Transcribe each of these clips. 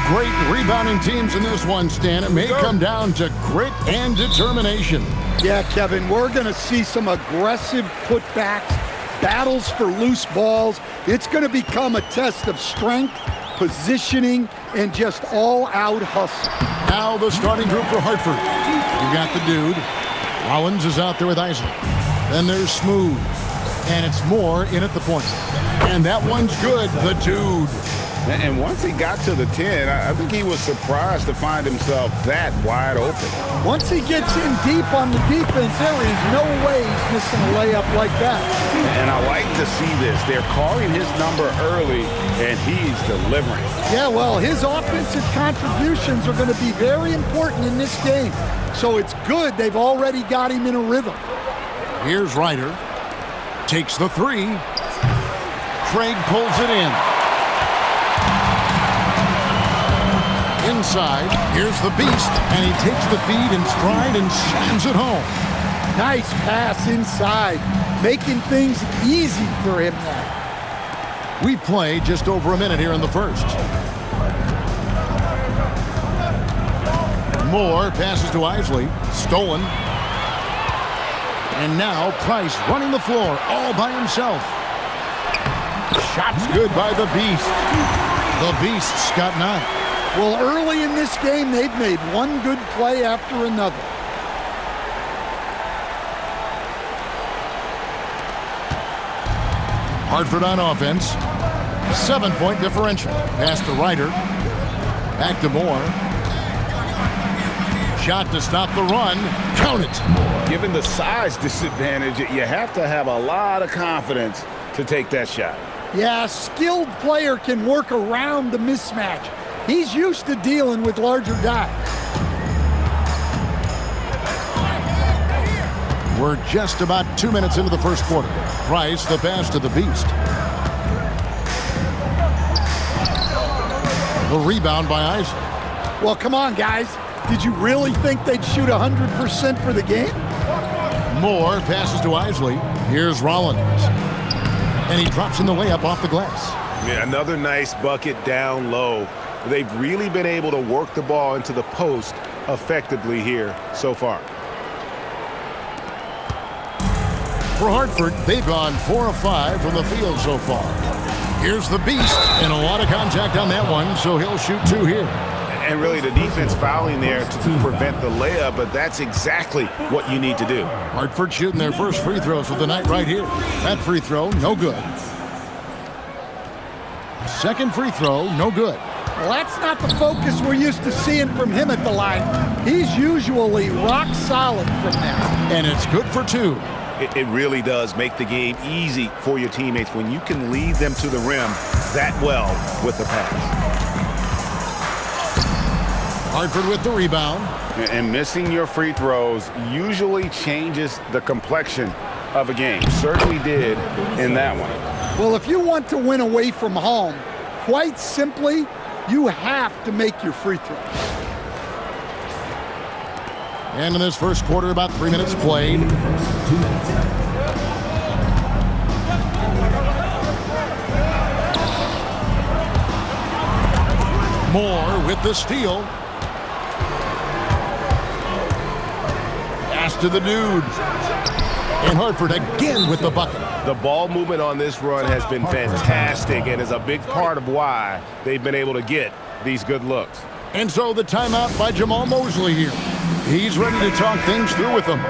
great rebounding teams in this one, Stan. It may come down to grit and determination. Yeah, Kevin, we're going to see some aggressive putbacks, battles for loose balls. It's going to become a test of strength, positioning, and just all-out hustle. Now the starting group for Hartford. You've got the dude. Rollins is out there with Isley. Then there's Smooth. And it's Moore in at the point. And that one's good, the dude. And once he got to the 10, I think he was surprised to find himself that wide open. Once he gets in deep on the defense, there is no way he's missing a layup like that. And I like to see this. They're calling his number early, and he's delivering. Yeah, well, his offensive contributions are going to be very important in this game. So it's good they've already got him in a rhythm. Here's Ryder. Takes the three. Craig pulls it in. Inside, here's the beast, and he takes the feed in stride and slams it home. Nice pass inside, making things easy for him now. We've played just over a minute here in the first. Moore passes to Isley, stolen. And now Price running the floor all by himself. Shot's good by the beast. The beast's got 9. Well, early in this game, they've made one good play after another. Hartford on offense. 7-point differential. Pass to Ryder. Back to Moore. Shot to stop the run. Count it. Given the size disadvantage, you have to have a lot of confidence to take that shot. Yeah, a skilled player can work around the mismatch. He's used to dealing with larger guys. We're just about 2 minutes into the first quarter. Price, the pass to the beast. The rebound by Isley. Well, come on, guys. Did you really think they'd shoot 100% for the game? Moore passes to Isley. Here's Rollins. And he drops in the layup off the glass. Yeah, another nice bucket down low. They've really been able to work the ball into the post effectively here so far. For Hartford, they've gone 4 of 5 from the field so far. Here's the beast, and a lot of contact on that one, so he'll shoot 2 here. And really the defense fouling there to prevent the layup, but that's exactly what you need to do. Hartford shooting their first free throws of the night right here. That free throw, no good. Second free throw, no good. Well, that's not the focus we're used to seeing from him at the line. He's usually rock solid from there. And it's good for 2. It really does make the game easy for your teammates when you can lead them to the rim that well with the pass. Hartford with the rebound. And missing your free throws usually changes the complexion of a game. Certainly did in that one. Well, if you want to win away from home, quite simply, you have to make your free throws. And in this first quarter, about 3 minutes played. Moore with the steal. Pass to the dude. And Hartford again with the bucket. The ball movement on this run has been fantastic and is a big part of why they've been able to get these good looks. And so the timeout by Jamal Mosley here. He's ready to talk things through with them.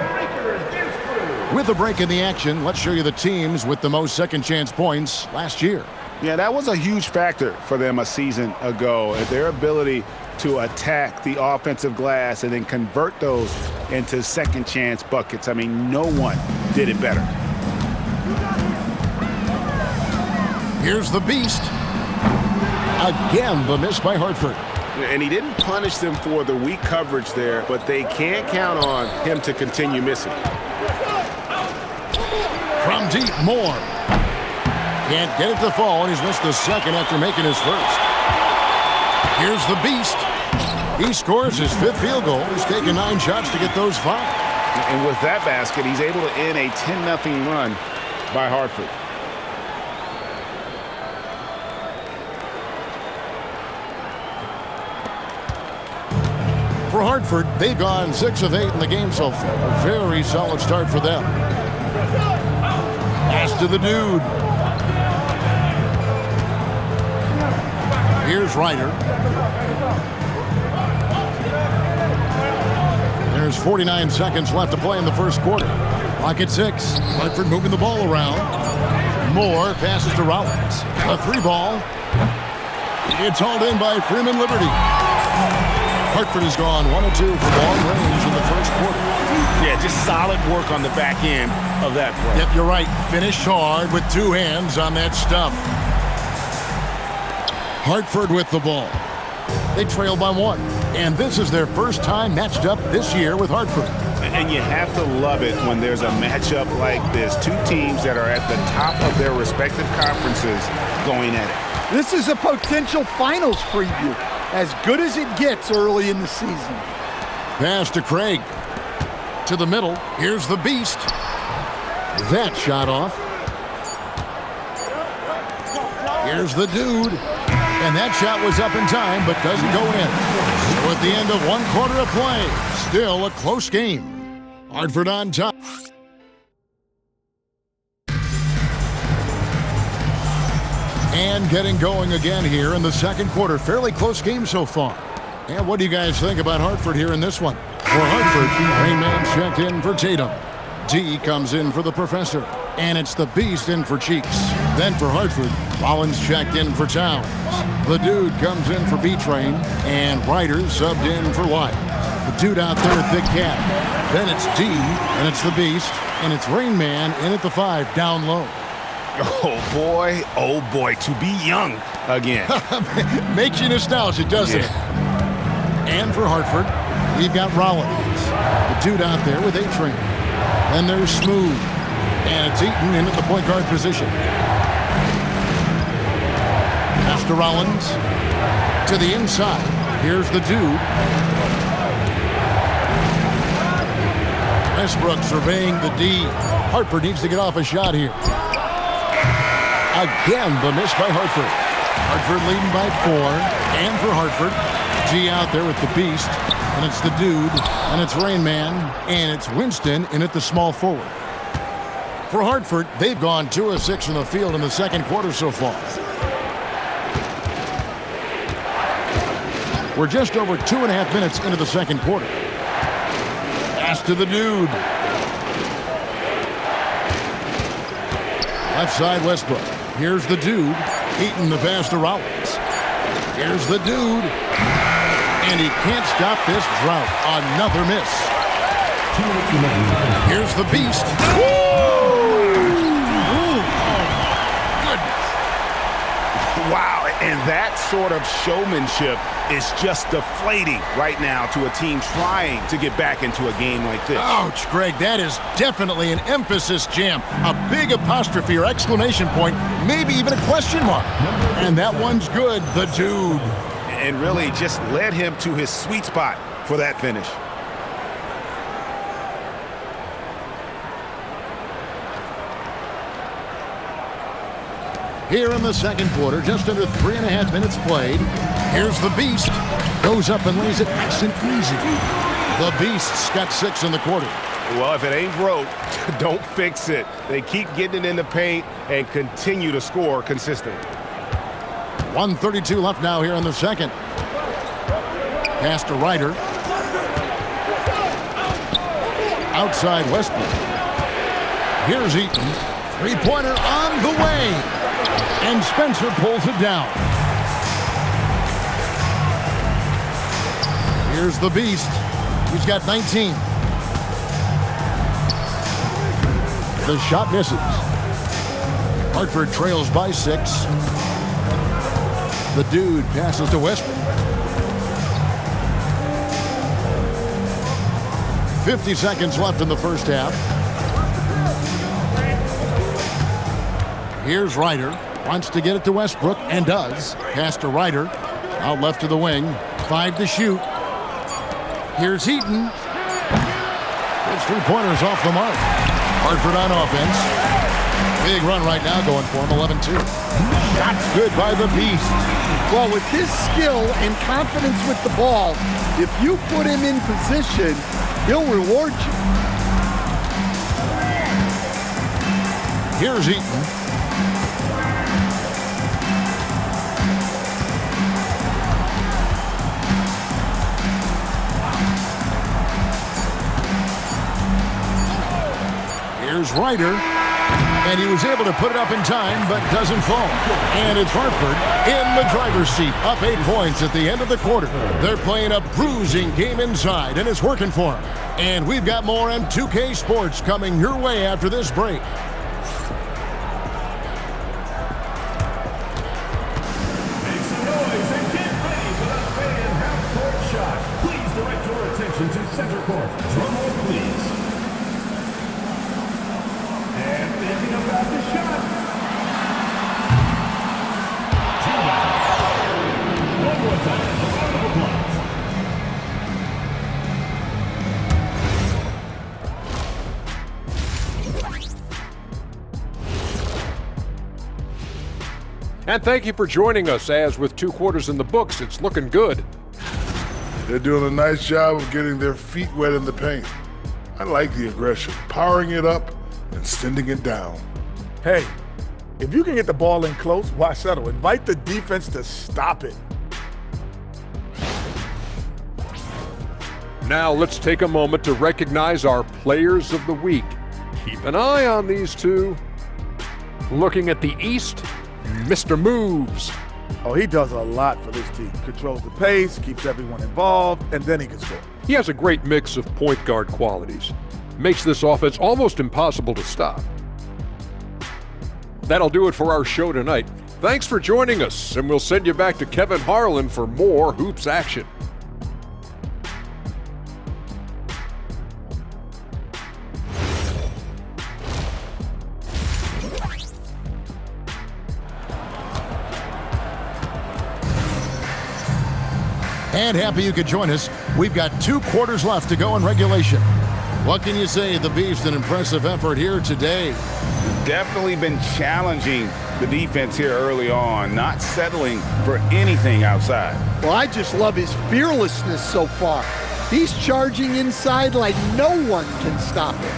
With a break in the action, let's show you the teams with the most second chance points last year. Yeah, that was a huge factor for them a season ago. Their ability to attack the offensive glass and then convert those into second chance buckets. I mean, no one did it better. Here's the beast. Again, the miss by Hartford. And he didn't punish them for the weak coverage there, but they can't count on him to continue missing. From deep, Moore. Can't get it to fall, and he's missed the second after making his first. Here's the beast. He scores his 5th field goal. He's taken 9 shots to get those 5. And with that basket, he's able to end a 10-0 run by Hartford. For Hartford, they've gone 6 of 8 in the game so far. A very solid start for them. Pass to the dude. Here's Ryder. There's 49 seconds left to play in the first quarter. Clock at 6. Hartford moving the ball around. Moore passes to Rollins. A 3 ball. It's hauled in by Freeman Liberty. Hartford has gone 1 of 2 from long range in the first quarter. Yeah, just solid work on the back end of that play. Yep, you're right. Finished hard with 2 hands on that stuff. Hartford with the ball. They trail by 1. And this is their first time matched up this year with Hartford. And you have to love it when there's a matchup like this. 2 teams that are at the top of their respective conferences going at it. This is a potential finals preview. As good as it gets early in the season. Pass to Craig. To the middle. Here's the beast. That shot off. Here's the dude. And that shot was up in time, but doesn't go in. So at the end of 1 quarter of play, still a close game. Hartford on top. And getting going again here in the second quarter. Fairly close game so far. And what do you guys think about Hartford here in this one? For Hartford, Rainman checked in for Tatum. D comes in for the Professor. And it's the Beast in for Cheeks. Then for Hartford, Rollins checked in for Towns. The Dude comes in for B-Train. And Ryder subbed in for White. The Dude out there at Big Cat. Then it's D, and it's the Beast. And it's Rainman in at the 5 down low. Oh boy, to be young again. Makes you nostalgic, doesn't it? And for Hartford, we've got Rollins, the dude out there with A-Train. Then there's Smooth, and it's Eaton in at the point guard position. Pass to Rollins, to the inside. Here's the dude. Westbrook surveying the D. Hartford needs to get off a shot here. Again, the miss by Hartford. Hartford leading by 4. And for Hartford, G out there with the Beast. And it's the Dude. And it's Rainman. And it's Winston in at the small forward. For Hartford, they've gone 2 of 6 from the field in the second quarter so far. We're just over 2.5 minutes into the second quarter. Pass to the Dude. Left side, Westbrook. Here's the Dude. Eaton the pass to Rollins. Here's the Dude. And he can't stop this drought. Another miss. Here's the Beast. Wow, and that sort of showmanship is just deflating right now to a team trying to get back into a game like this. Ouch, Greg, that is definitely an emphasis jam. A big apostrophe or exclamation point, maybe even a question mark. And that one's good, the Dude. And really just led him to his sweet spot for that finish. Here in the second quarter, just under 3.5 minutes played. Here's the Beast. Goes up and lays it nice and easy. The Beast's got 6 in the quarter. Well, if it ain't broke, don't fix it. They keep getting it in the paint and continue to score consistently. 1:32 left now here in the second. Pass to Ryder. Outside Westbrook. Here's Eaton. 3-pointer on the way. And Spencer pulls it down. Here's the Beast. He's got 19. The shot misses. Hartford trails by 6. The Dude passes to Westbrook. 50 seconds left in the first half. Here's Ryder. Wants to get it to Westbrook, and does. Pass to Ryder. Out left to the wing. 5 to shoot. Here's Eaton. His 3-pointers off the mark. Hartford on offense. Big run right now going for him, 11-2. Shots good by the Beast. Well, with his skill and confidence with the ball, if you put him in position, he'll reward you. Here's Eaton. Here's Ryder. And he was able to put it up in time, but doesn't fall. And it's Hartford in the driver's seat, up 8 points at the end of the quarter. They're playing a bruising game inside, and it's working for them. And we've got more M2K Sports coming your way after this break. Make some noise and get ready for the fan half-court shot. Please direct your attention to center court. Drum roll, please. And thinking about the shot. One more time, a round of applause. And thank you for joining us, as with 2 quarters in the books, it's looking good. They're doing a nice job of getting their feet wet in the paint. I like the aggression, powering it up and sending it down. Hey, if you can get the ball in close, why settle? Invite the defense to stop it. Now let's take a moment to recognize our players of the week. Keep an eye on these two. Looking at the East, Mr. Moves. Oh, he does a lot for this team. Controls the pace, keeps everyone involved, and then he can score. He has a great mix of point guard qualities. Makes this offense almost impossible to stop. That'll do it for our show tonight. Thanks for joining us, and we'll send you back to Kevin Harlan for more hoops action. And happy you could join us. We've got 2 quarters left to go in regulation. What can you say? The Beast, an impressive effort here today. Definitely been challenging the defense here early on, not settling for anything outside. Well, I just love his fearlessness so far. He's charging inside like no one can stop him.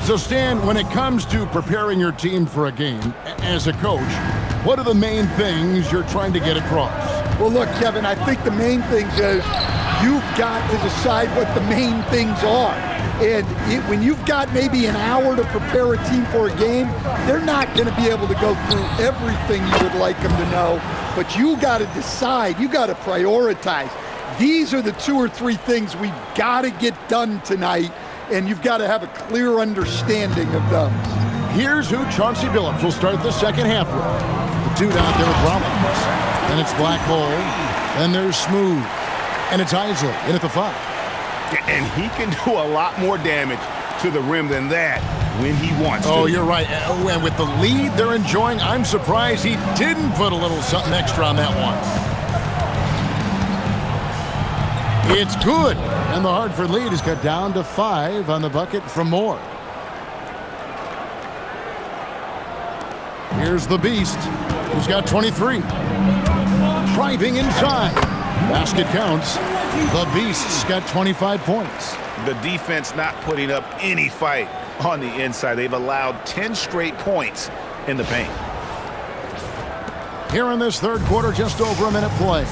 So, Stan, when it comes to preparing your team for a game, as a coach, what are the main things you're trying to get across? Well, look, Kevin, I think the main thing is you've got to decide what the main things are. And when you've got maybe an hour to prepare a team for a game, they're not going to be able to go through everything you would like them to know. But you got to decide. You got to prioritize. These are the 2 or 3 things we've got to get done tonight, and you've got to have a clear understanding of them. Here's who Chauncey Billups will start the second half with. The dude out there with Rollins. Then it's Black Hole. Then there's Smooth. And it's Isley in at the 5. And he can do a lot more damage to the rim than that when he wants to. Oh, you're right. And with the lead they're enjoying, I'm surprised he didn't put a little something extra on that one. It's good. And the Hartford lead is cut down to 5 on the bucket from Moore. Here's the Beast, who's got 23. Driving inside. Basket counts. The Beast's got 25 points. The defense not putting up any fight on the inside. They've allowed 10 straight points in the paint. Here in this third quarter, just over a minute play.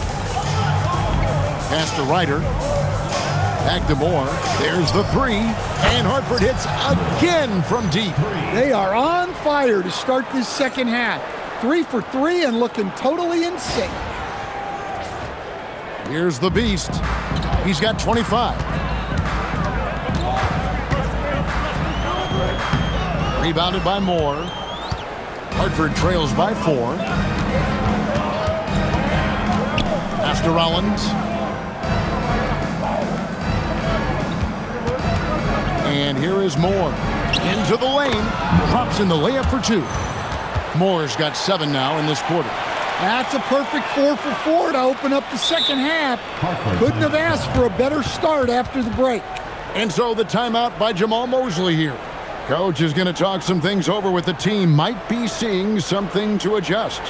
Pass to Ryder. Back to Moore. There's the 3. And Hartford hits again from deep. They are on fire to start this second half. 3 for 3 and looking totally in sync. Here's the Beast. He's got 25. Rebounded by Moore. Hartford trails by 4. Pass to Rollins. And here is Moore. Into the lane. Drops in the layup for 2. Moore's got 7 now in this quarter. That's a perfect 4 for 4 to open up the second half. Couldn't have asked for a better start after the break. And so the timeout by Jamal Mosley here. Coach is going to talk some things over with the team. Might be seeing something to adjust.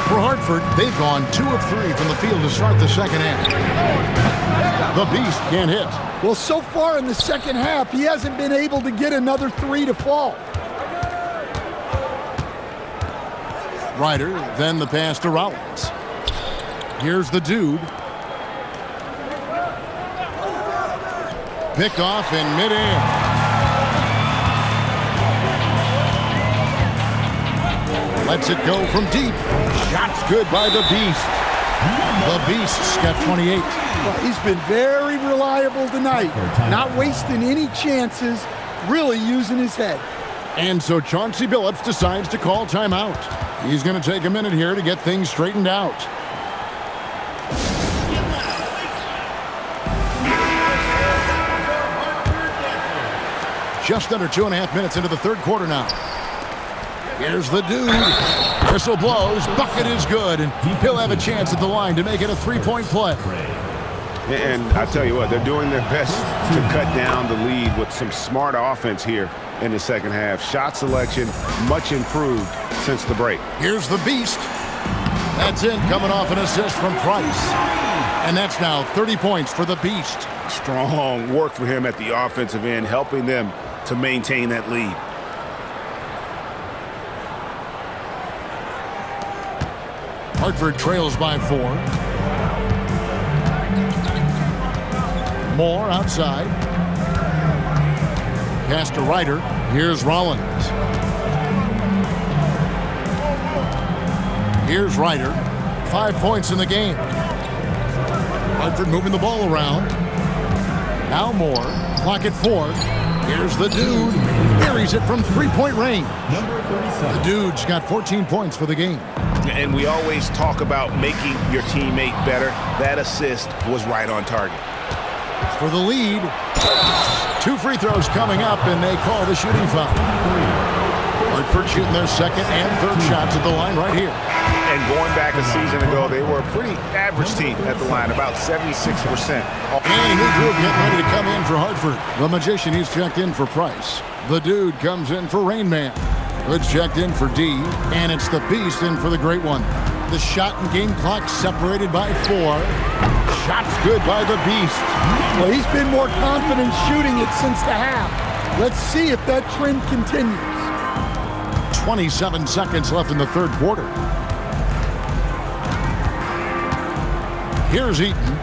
For Hartford, they've gone 2 of 3 from the field to start the second half. The Beast can't hit. Well, so far in the second half, he hasn't been able to get another 3 to fall. Ryder, then the pass to Rollins. Here's the Dude. Picked off in midair. Lets it go from deep. Shots good by the Beast. The Beast's got 28. Well, he's been very reliable tonight. Not wasting any chances, really using his head. And so Chauncey Billups decides to call timeout. He's going to take a minute here to get things straightened out. Just under 2.5 minutes into the third quarter now. Here's the Dude. Whistle blows. Bucket is good. And he'll have a chance at the line to make it a 3-point play. And I tell you what, they're doing their best to cut down the lead with some smart offense here in the second half. Shot selection much improved since the break. Here's the Beast. That's in, coming off an assist from Price. And that's now 30 points for the Beast. Strong work for him at the offensive end, helping them to maintain that lead. Hartford trails by 4. Moore outside. Pass to Ryder. Here's Rollins. Here's Ryder. 5 points in the game. Hartford moving the ball around. Now Moore. Clock at 4. Here's the Dude. Buries it from 3-point range. The Dude's got 14 points for the game. And we always talk about making your teammate better. That assist was right on target. For the lead, 2 free throws coming up, and they call the shooting foul. Hartford shooting their second and third shots at the line right here. And going back a season ago, they were a pretty average team at the line, about 76%. And a new group getting ready to come in for Hartford. The Magician, he's checked in for Price. The Dude comes in for Rain Man. Hood's checked in for D, and it's the Beast in for the Great One. The shot and game clock separated by 4. Shots good by the Beast. Well, he's been more confident shooting it since the half. Let's see if that trend continues. 27 seconds left in the third quarter. Here's Eaton.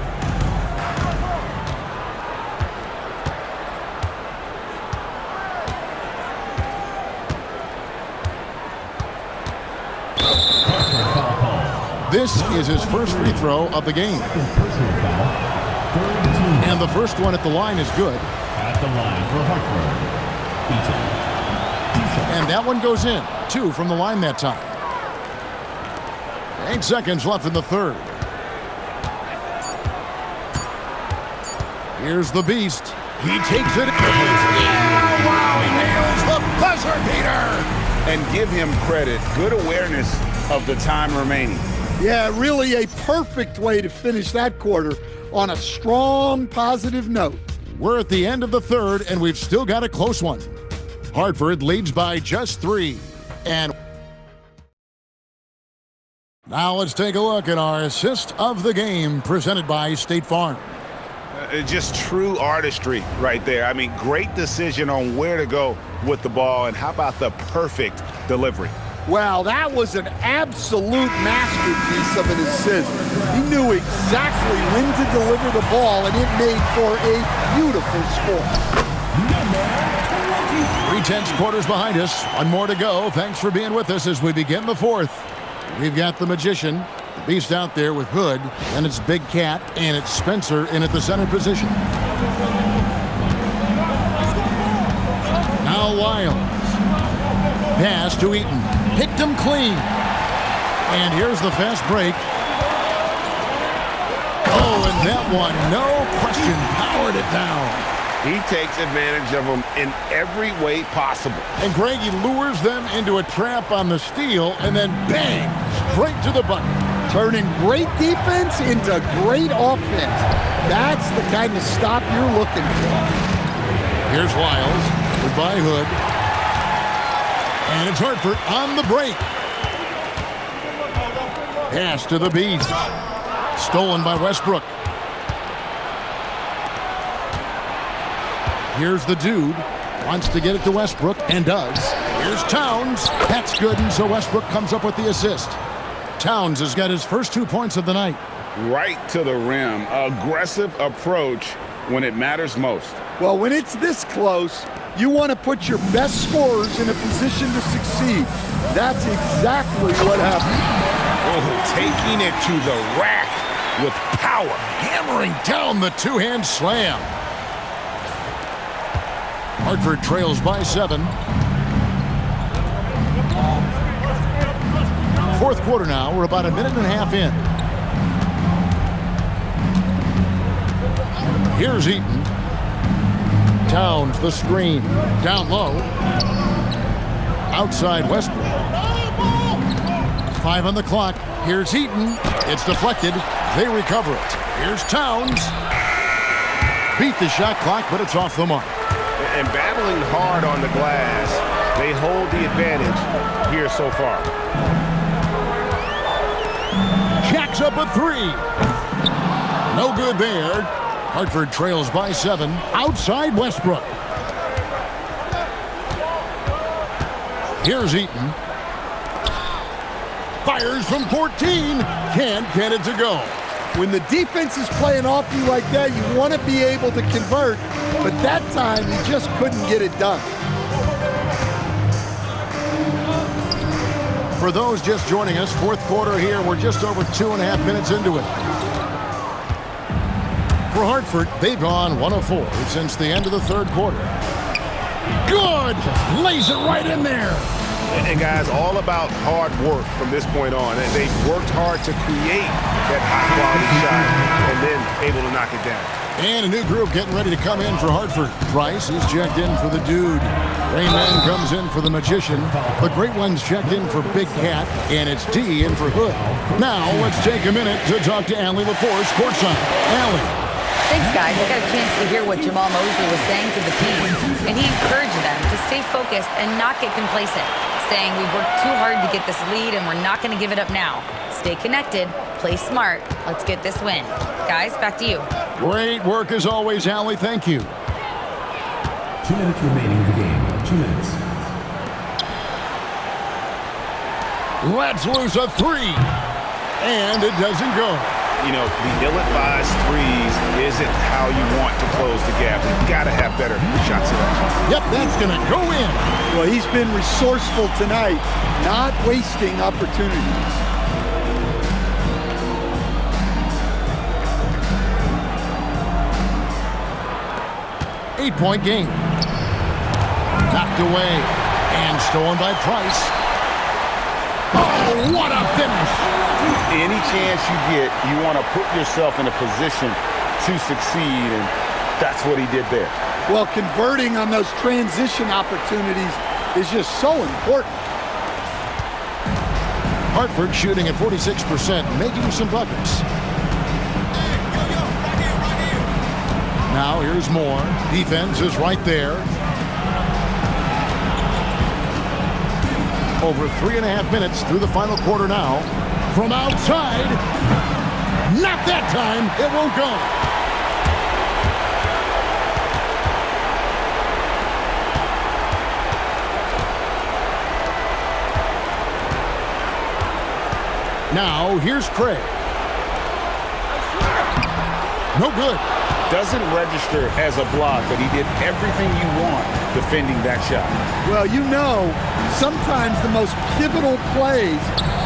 This is his first free throw of the game. And the first one at the line is good. At the line for Hartford, And that one goes in. 2 from the line that time. 8 seconds left in the third. Here's the Beast. He takes it. Yeah, wow, he nails the buzzer beater. And give him credit. Good awareness of the time remaining. Yeah, really a perfect way to finish that quarter on a strong, positive note. We're at the end of the third, and we've still got a close one. Hartford leads by just 3. And now let's take a look at our assist of the game presented by State Farm. Just true artistry right there. I mean, great decision on where to go with the ball, and how about the perfect delivery? Wow, that was an absolute masterpiece of an assist. He knew exactly when to deliver the ball, and it made for a beautiful score. 3/10 quarters behind us. One more to go. Thanks for being with us as we begin the fourth. We've got the Magician, the Beast out there with Hood, and it's Big Cat, and it's Spencer in at the center position. Now Wiles. Pass to Eaton. Picked him clean. And here's the fast break. Oh, and that one, no question, powered it down. He takes advantage of them in every way possible. And Greg, he lures them into a trap on the steal, and then bang, straight to the bucket. Turning great defense into great offense. That's the kind of stop you're looking for. Here's Wiles. Goodbye, Hood. And it's Hartford on the break. Pass to the Beast. Stolen by Westbrook. Here's the dude. Wants to get it to Westbrook, and does. Here's Towns. That's good, and so Westbrook comes up with the assist. Towns has got his first 2 points of the night. Right to the rim. Aggressive approach when it matters most. Well, when it's this close, you want to put your best scorers in a position to succeed. That's exactly what happened. Oh, taking it to the rack with power. Hammering down the two-hand slam. Hartford trails by 7. Fourth quarter now. We're about a minute and a half in. Here's Eaton. Towns the screen. Down low. Outside Westbrook. 5 on the clock. Here's Eaton. It's deflected. They recover it. Here's Towns. Beat the shot clock, but it's off the mark. And battling hard on the glass, they hold the advantage here so far. Jacks up a 3. No good there. Hartford trails by 7. Outside Westbrook. Here's Eaton. Fires from 14. Can't get it to go. When the defense is playing off you like that, you want to be able to convert, but that time he just couldn't get it done. For those just joining us, fourth quarter here, we're just over 2.5 minutes into it. For Hartford, they've gone 1 of 4 since the end of the third quarter. Good! Lays it right in there. And guys, all about hard work from this point on. And they've worked hard to create that high-quality shot and then able to knock it down. And a new group getting ready to come in for Hartford. Price is checked in for the dude. Rain Man comes in for the magician. The great one's checked in for Big Cat. And it's D in for Hood. Now, let's take a minute to talk to Allie LaForce, courtside. Allie. Thanks, guys. I got a chance to hear what Jamal Mosley was saying to the team, and he encouraged them to stay focused and not get complacent, saying we've worked too hard to get this lead and we're not going to give it up now. Stay connected, play smart, let's get this win. Guys, back to you. Great work as always, Allie. Thank you. 2 minutes remaining in the game. 2 minutes. Let's lose a 3. And it doesn't go. You know, the ill-advised threes isn't how you want to close the gap. You've got to have better shot selection. Yep, that's going to go in. Well, he's been resourceful tonight, not wasting opportunities. Eight-point game. Knocked away and stolen by Price. Oh, what a finish. Any chance you get, you want to put yourself in a position to succeed, and that's what he did there. Well, converting on those transition opportunities is just so important. Hartford shooting at 46%, making some buckets. Now here's more. Defense is right there. Over 3.5 minutes through the final quarter now. From outside. Not that time. It won't go. Now, here's Craig. No good. Doesn't register as a block, but he did everything you want defending that shot. Well, you know, sometimes the most pivotal plays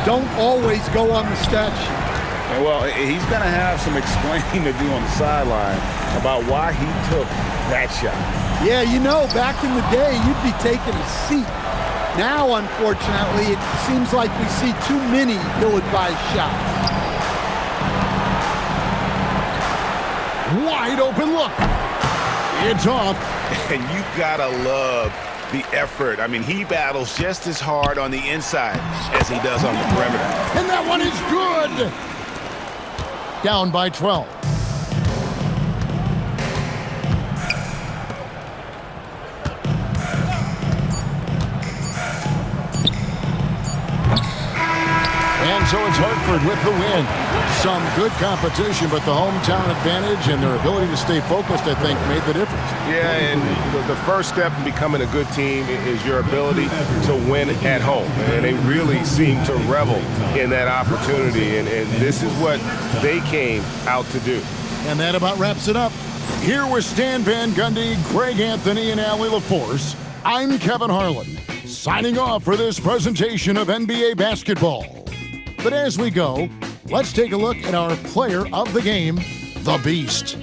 don't always go on the stat sheet. Well, he's going to have some explaining to do on the sideline about why he took that shot. Yeah, you know, back in the day, you'd be taking a seat. Now, unfortunately, it seems like we see too many ill-advised shots. Wide open look. It's off. And you gotta love the effort. I mean, he battles just as hard on the inside as he does on the perimeter. And that one is good. Down by 12. And so it's Hartford with the win. Some good competition, but the hometown advantage and their ability to stay focused, I think, made the difference. Yeah, and the first step in becoming a good team is your ability to win at home. And they really seem to revel in that opportunity, and this is what they came out to do. And that about wraps it up. Here with Stan Van Gundy, Greg Anthony, and Allie LaForce, I'm Kevin Harlan, signing off for this presentation of NBA basketball. But as we go, let's take a look at our player of the game, the Beast.